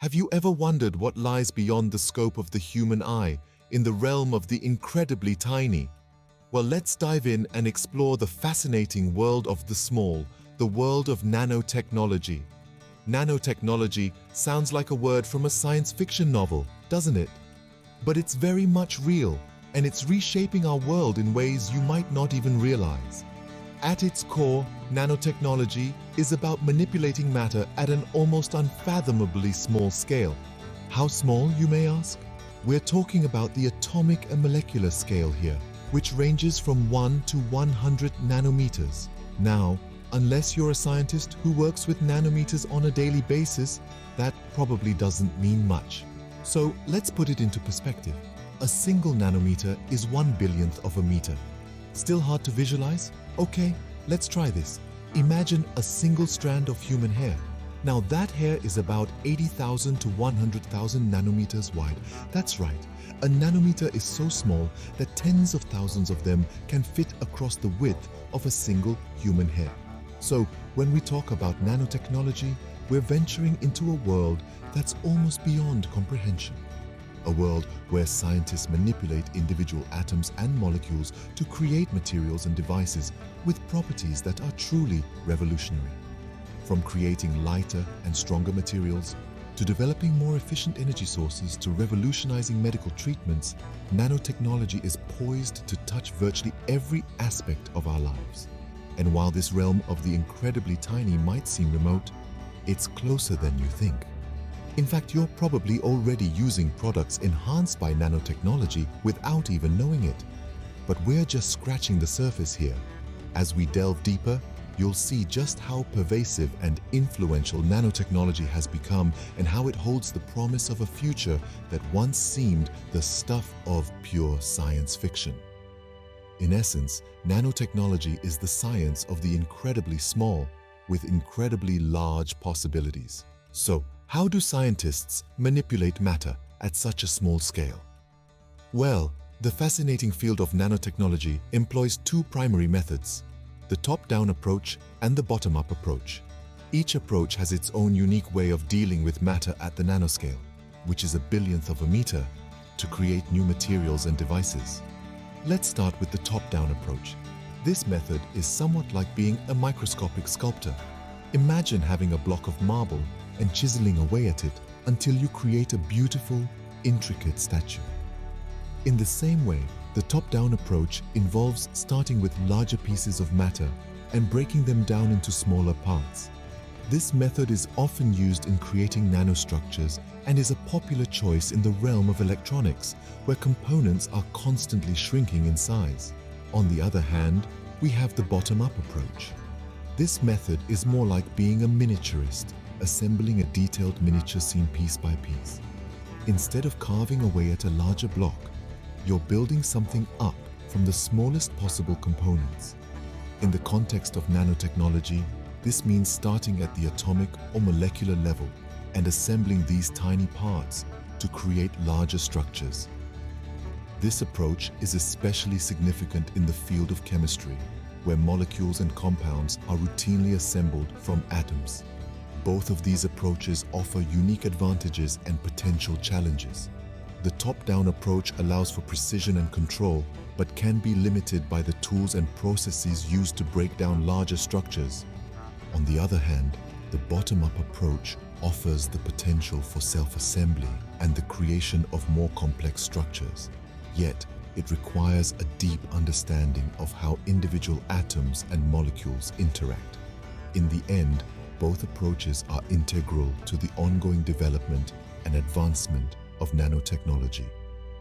Have you ever wondered what lies beyond the scope of the human eye, in the realm of the incredibly tiny? Well, let's dive in and explore the fascinating world of the small, the world of nanotechnology. Nanotechnology sounds like a word from a science fiction novel, doesn't it? But it's very much real, and it's reshaping our world in ways you might not even realize. At its core, nanotechnology is about manipulating matter at an almost unfathomably small scale. How small, you may ask? We're talking about the atomic and molecular scale here, which ranges from 1 to 100 nanometers. Now, unless you're a scientist who works with nanometers on a daily basis, that probably doesn't mean much. So let's put it into perspective. A single nanometer is 1/1000th of a meter. Still hard to visualize? Okay, let's try this. Imagine a single strand of human hair. Now that hair is about 80,000 to 100,000 nanometers wide. That's right. A nanometer is so small that tens of thousands of them can fit across the width of a single human hair. So when we talk about nanotechnology, we're venturing into a world that's almost beyond comprehension. A world where scientists manipulate individual atoms and molecules to create materials and devices with properties that are truly revolutionary. From creating lighter and stronger materials, to developing more efficient energy sources, to revolutionizing medical treatments, nanotechnology is poised to touch virtually every aspect of our lives. And while this realm of the incredibly tiny might seem remote, it's closer than you think. In fact, you're probably already using products enhanced by nanotechnology without even knowing it. But we're just scratching the surface here. As we delve deeper, you'll see just how pervasive and influential nanotechnology has become and how it holds the promise of a future that once seemed the stuff of pure science fiction. In essence, nanotechnology is the science of the incredibly small with incredibly large possibilities. So, how do scientists manipulate matter at such a small scale? Well, the fascinating field of nanotechnology employs two primary methods: the top-down approach and the bottom-up approach. Each approach has its own unique way of dealing with matter at the nanoscale, which is 1/1000th of a meter, to create new materials and devices. Let's start with the top-down approach. This method is somewhat like being a microscopic sculptor. Imagine having a block of marble and chiseling away at it until you create a beautiful, intricate statue. In the same way, the top-down approach involves starting with larger pieces of matter and breaking them down into smaller parts. This method is often used in creating nanostructures and is a popular choice in the realm of electronics, where components are constantly shrinking in size. On the other hand, we have the bottom-up approach. This method is more like being a miniaturist, assembling a detailed miniature scene piece by piece. Instead of carving away at a larger block, you're building something up from the smallest possible components. In the context of nanotechnology, this means starting at the atomic or molecular level and assembling these tiny parts to create larger structures. This approach is especially significant in the field of chemistry, where molecules and compounds are routinely assembled from atoms. Both of these approaches offer unique advantages and potential challenges. The top-down approach allows for precision and control, but can be limited by the tools and processes used to break down larger structures. On the other hand, the bottom-up approach offers the potential for self-assembly and the creation of more complex structures. Yet, it requires a deep understanding of how individual atoms and molecules interact. In the end, both approaches are integral to the ongoing development and advancement of nanotechnology.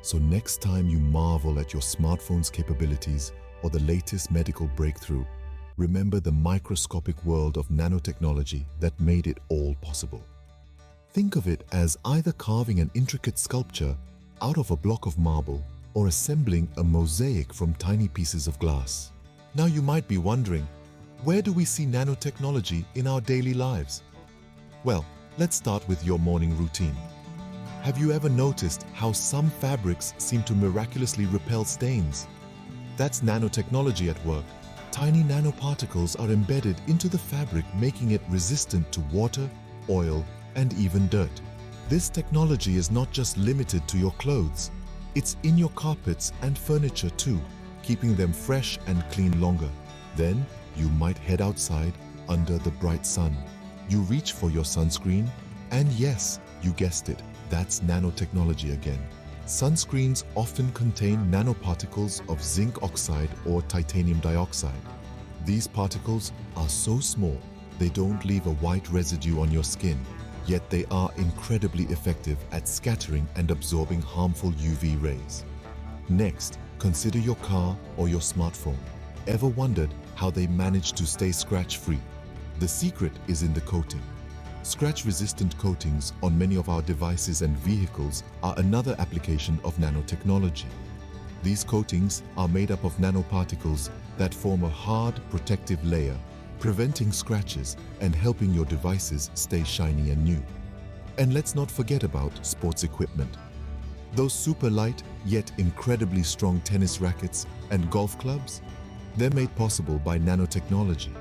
So next time you marvel at your smartphone's capabilities or the latest medical breakthrough, remember the microscopic world of nanotechnology that made it all possible. Think of it as either carving an intricate sculpture out of a block of marble or assembling a mosaic from tiny pieces of glass. Now you might be wondering, where do we see nanotechnology in our daily lives? Well, let's start with your morning routine. Have you ever noticed how some fabrics seem to miraculously repel stains? That's nanotechnology at work. Tiny nanoparticles are embedded into the fabric, making it resistant to water, oil, and even dirt. This technology is not just limited to your clothes. It's in your carpets and furniture too, keeping them fresh and clean longer. Then you might head outside under the bright sun. You reach for your sunscreen, and yes, you guessed it, that's nanotechnology again. Sunscreens often contain nanoparticles of zinc oxide or titanium dioxide. These particles are so small, they don't leave a white residue on your skin, yet they are incredibly effective at scattering and absorbing harmful UV rays. Next, consider your car or your smartphone. Ever wondered how they manage to stay scratch-free? The secret is in the coating. Scratch-resistant coatings on many of our devices and vehicles are another application of nanotechnology. These coatings are made up of nanoparticles that form a hard, protective layer, preventing scratches and helping your devices stay shiny and new. And let's not forget about sports equipment. Those super light yet incredibly strong tennis rackets and golf clubs, they're made possible by nanotechnology.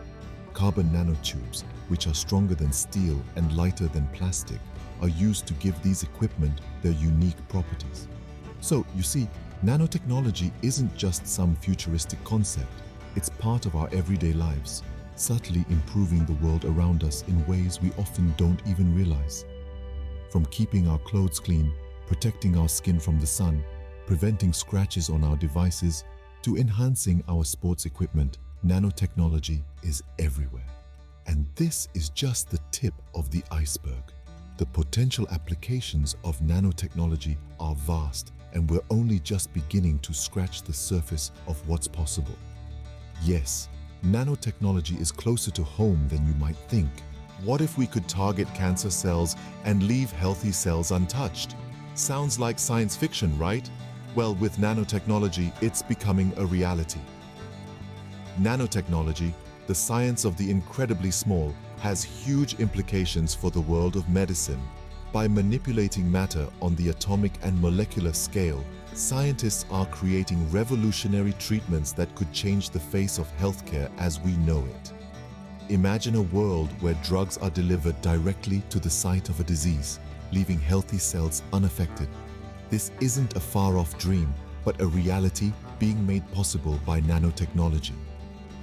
Carbon nanotubes, which are stronger than steel and lighter than plastic, are used to give these equipment their unique properties. So, you see, nanotechnology isn't just some futuristic concept. It's part of our everyday lives, subtly improving the world around us in ways we often don't even realize. From keeping our clothes clean, protecting our skin from the sun, preventing scratches on our devices, to enhancing our sports equipment, nanotechnology is everywhere. And this is just the tip of the iceberg. The potential applications of nanotechnology are vast, and we're only just beginning to scratch the surface of what's possible. Yes, nanotechnology is closer to home than you might think. What if we could target cancer cells and leave healthy cells untouched? Sounds like science fiction, right? Well, with nanotechnology, it's becoming a reality. Nanotechnology, the science of the incredibly small, has huge implications for the world of medicine. By manipulating matter on the atomic and molecular scale, scientists are creating revolutionary treatments that could change the face of healthcare as we know it. Imagine a world where drugs are delivered directly to the site of a disease, leaving healthy cells unaffected. This isn't a far-off dream, but a reality being made possible by nanotechnology.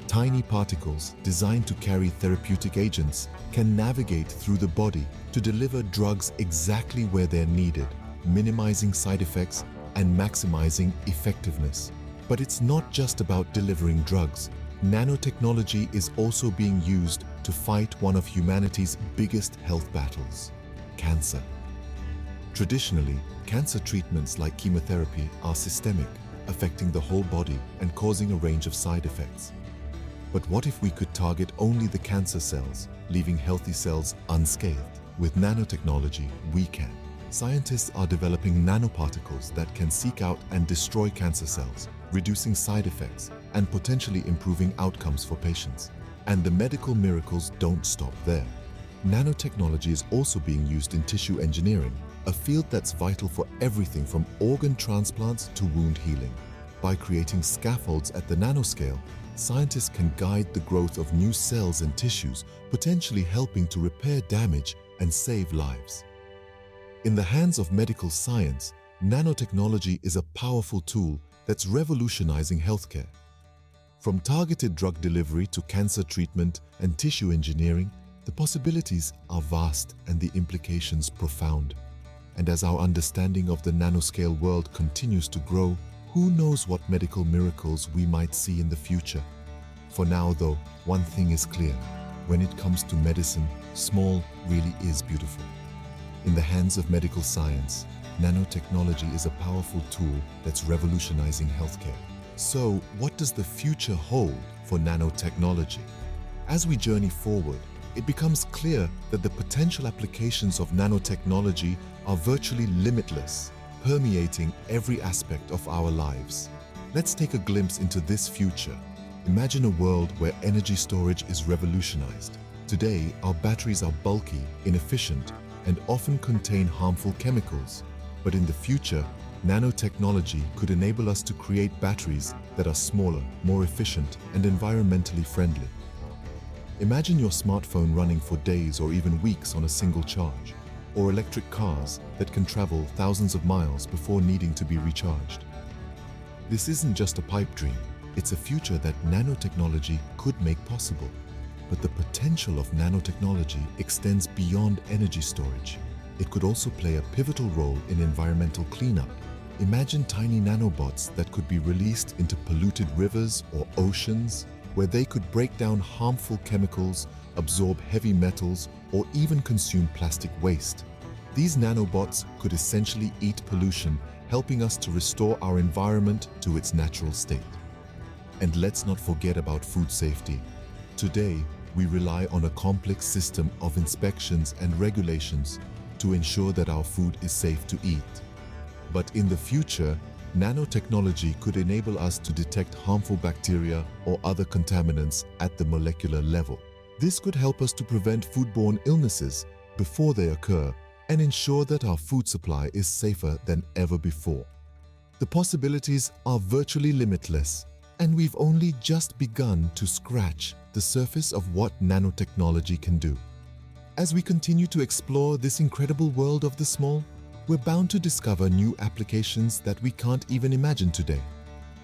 Tiny particles designed to carry therapeutic agents can navigate through the body to deliver drugs exactly where they're needed, minimizing side effects and maximizing effectiveness. But it's not just about delivering drugs. Nanotechnology is also being used to fight one of humanity's biggest health battles: cancer. Traditionally, cancer treatments like chemotherapy are systemic, affecting the whole body and causing a range of side effects. But what if we could target only the cancer cells, leaving healthy cells unscathed? With nanotechnology, we can. Scientists are developing nanoparticles that can seek out and destroy cancer cells, reducing side effects and potentially improving outcomes for patients. And the medical miracles don't stop there. Nanotechnology is also being used in tissue engineering, a field that's vital for everything from organ transplants to wound healing. By creating scaffolds at the nanoscale, scientists can guide the growth of new cells and tissues, potentially helping to repair damage and save lives. In the hands of medical science, nanotechnology is a powerful tool that's revolutionizing healthcare. From targeted drug delivery to cancer treatment and tissue engineering, the possibilities are vast and the implications profound. And as our understanding of the nanoscale world continues to grow, who knows what medical miracles we might see in the future? For now, though, one thing is clear. When it comes to medicine, small really is beautiful. In the hands of medical science, nanotechnology is a powerful tool that's revolutionizing healthcare. So, what does the future hold for nanotechnology? As we journey forward, it becomes clear that the potential applications of nanotechnology are virtually limitless, permeating every aspect of our lives. Let's take a glimpse into this future. Imagine a world where energy storage is revolutionized. Today, our batteries are bulky, inefficient, and often contain harmful chemicals. But in the future, nanotechnology could enable us to create batteries that are smaller, more efficient, and environmentally friendly. Imagine your smartphone running for days or even weeks on a single charge. or electric cars that can travel thousands of miles before needing to be recharged. This isn't just a pipe dream, it's a future that nanotechnology could make possible. But the potential of nanotechnology extends beyond energy storage. It could also play a pivotal role in environmental cleanup. Imagine tiny nanobots that could be released into polluted rivers or oceans, where they could break down harmful chemicals, absorb heavy metals, or even consume plastic waste. These nanobots could essentially eat pollution, helping us to restore our environment to its natural state. And let's not forget about food safety. Today, we rely on a complex system of inspections and regulations to ensure that our food is safe to eat. But in the future, nanotechnology could enable us to detect harmful bacteria or other contaminants at the molecular level. This could help us to prevent foodborne illnesses before they occur and ensure that our food supply is safer than ever before. The possibilities are virtually limitless, and we've only just begun to scratch the surface of what nanotechnology can do. As we continue to explore this incredible world of the small, we're bound to discover new applications that we can't even imagine today.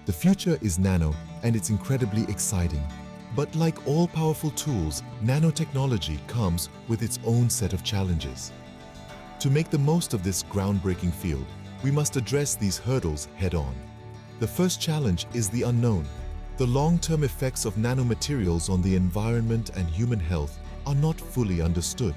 The future is nano, and it's incredibly exciting. But like all powerful tools, nanotechnology comes with its own set of challenges. To make the most of this groundbreaking field, we must address these hurdles head-on. The first challenge is the unknown. The long-term effects of nanomaterials on the environment and human health are not fully understood.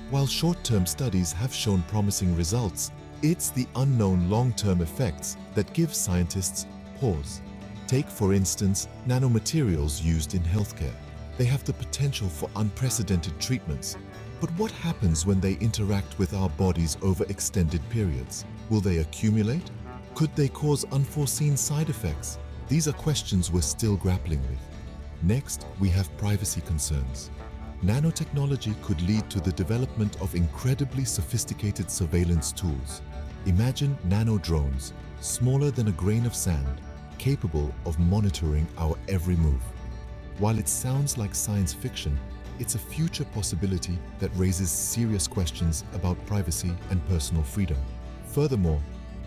While short-term studies have shown promising results, it's the unknown long-term effects that give scientists pause. Take, for instance, nanomaterials used in healthcare. They have the potential for unprecedented treatments. But what happens when they interact with our bodies over extended periods? Will they accumulate? Could they cause unforeseen side effects? These are questions we're still grappling with. Next, we have privacy concerns. Nanotechnology could lead to the development of incredibly sophisticated surveillance tools. Imagine nano-drones, smaller than a grain of sand, capable of monitoring our every move. While it sounds like science fiction, it's a future possibility that raises serious questions about privacy and personal freedom. Furthermore,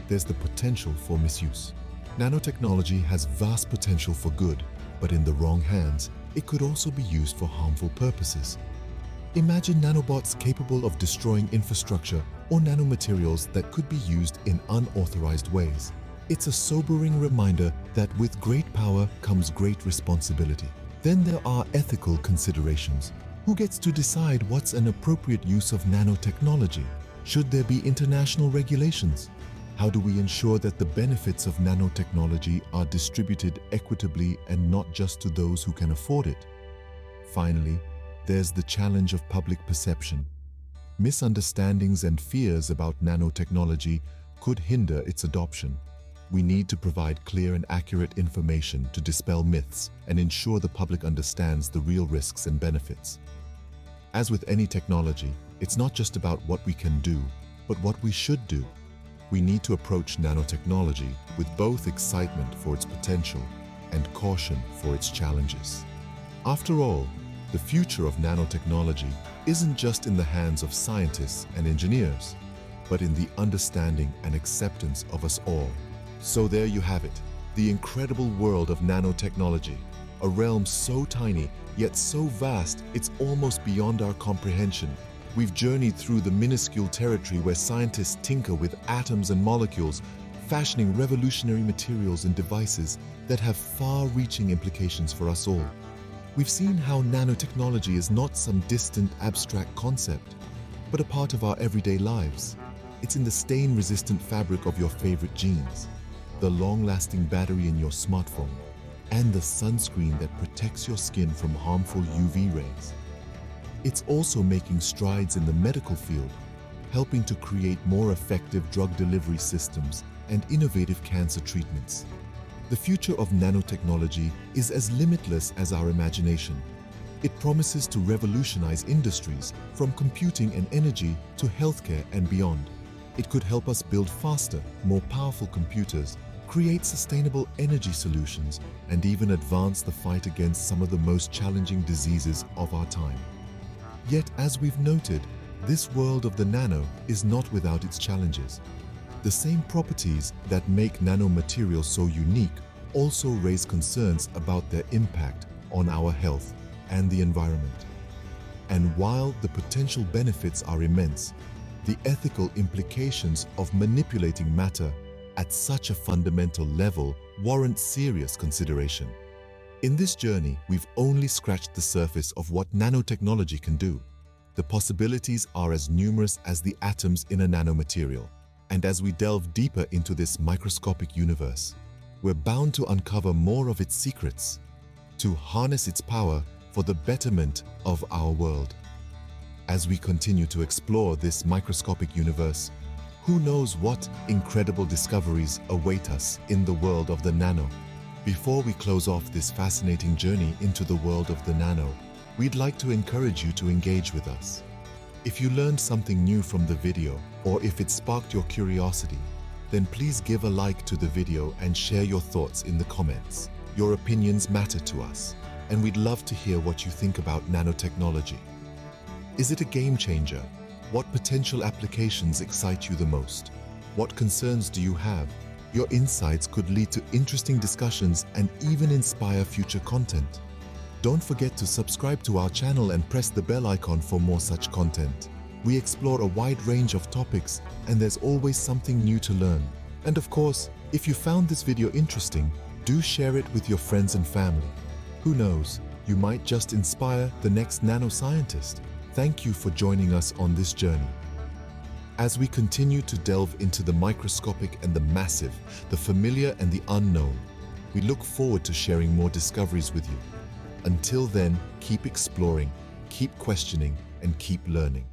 there's the potential for misuse. Nanotechnology has vast potential for good, but in the wrong hands, it could also be used for harmful purposes. Imagine nanobots capable of destroying infrastructure or nanomaterials that could be used in unauthorized ways. It's a sobering reminder that with great power comes great responsibility. Then there are ethical considerations. Who gets to decide what's an appropriate use of nanotechnology? Should there be international regulations? How do we ensure that the benefits of nanotechnology are distributed equitably and not just to those who can afford it? Finally, there's the challenge of public perception. Misunderstandings and fears about nanotechnology could hinder its adoption. We need to provide clear and accurate information to dispel myths and ensure the public understands the real risks and benefits. As with any technology, it's not just about what we can do, but what we should do. We need to approach nanotechnology with both excitement for its potential and caution for its challenges. After all, the future of nanotechnology isn't just in the hands of scientists and engineers, but in the understanding and acceptance of us all. So there you have it, the incredible world of nanotechnology, a realm so tiny yet so vast it's almost beyond our comprehension. We've journeyed through the minuscule territory where scientists tinker with atoms and molecules, fashioning revolutionary materials and devices that have far-reaching implications for us all. We've seen how nanotechnology is not some distant, abstract concept, but a part of our everyday lives. It's in the stain-resistant fabric of your favorite jeans, the long-lasting battery in your smartphone, and the sunscreen that protects your skin from harmful UV rays. It's also making strides in the medical field, helping to create more effective drug delivery systems and innovative cancer treatments. The future of nanotechnology is as limitless as our imagination. It promises to revolutionize industries from computing and energy to healthcare and beyond. It could help us build faster, more powerful computers, create sustainable energy solutions, and even advance the fight against some of the most challenging diseases of our time. Yet, as we've noted, this world of the nano is not without its challenges. The same properties that make nanomaterials so unique also raise concerns about their impact on our health and the environment. And while the potential benefits are immense, the ethical implications of manipulating matter at such a fundamental level warrant serious consideration. In this journey, we've only scratched the surface of what nanotechnology can do. The possibilities are as numerous as the atoms in a nanomaterial. And as we delve deeper into this microscopic universe, we're bound to uncover more of its secrets, to harness its power for the betterment of our world. As we continue to explore this microscopic universe, who knows what incredible discoveries await us in the world of the nano? Before we close off this fascinating journey into the world of the nano, we'd like to encourage you to engage with us. If you learned something new from the video, or if it sparked your curiosity, then please give a like to the video and share your thoughts in the comments. Your opinions matter to us, and we'd love to hear what you think about nanotechnology. Is it a game changer? What potential applications excite you the most? What concerns do you have? Your insights could lead to interesting discussions and even inspire future content. Don't forget to subscribe to our channel and press the bell icon for more such content. We explore a wide range of topics, and there's always something new to learn. And of course, if you found this video interesting, do share it with your friends and family. Who knows, you might just inspire the next nanoscientist. Thank you for joining us on this journey. As we continue to delve into the microscopic and the massive, the familiar and the unknown, we look forward to sharing more discoveries with you. Until then, keep exploring, keep questioning, and keep learning.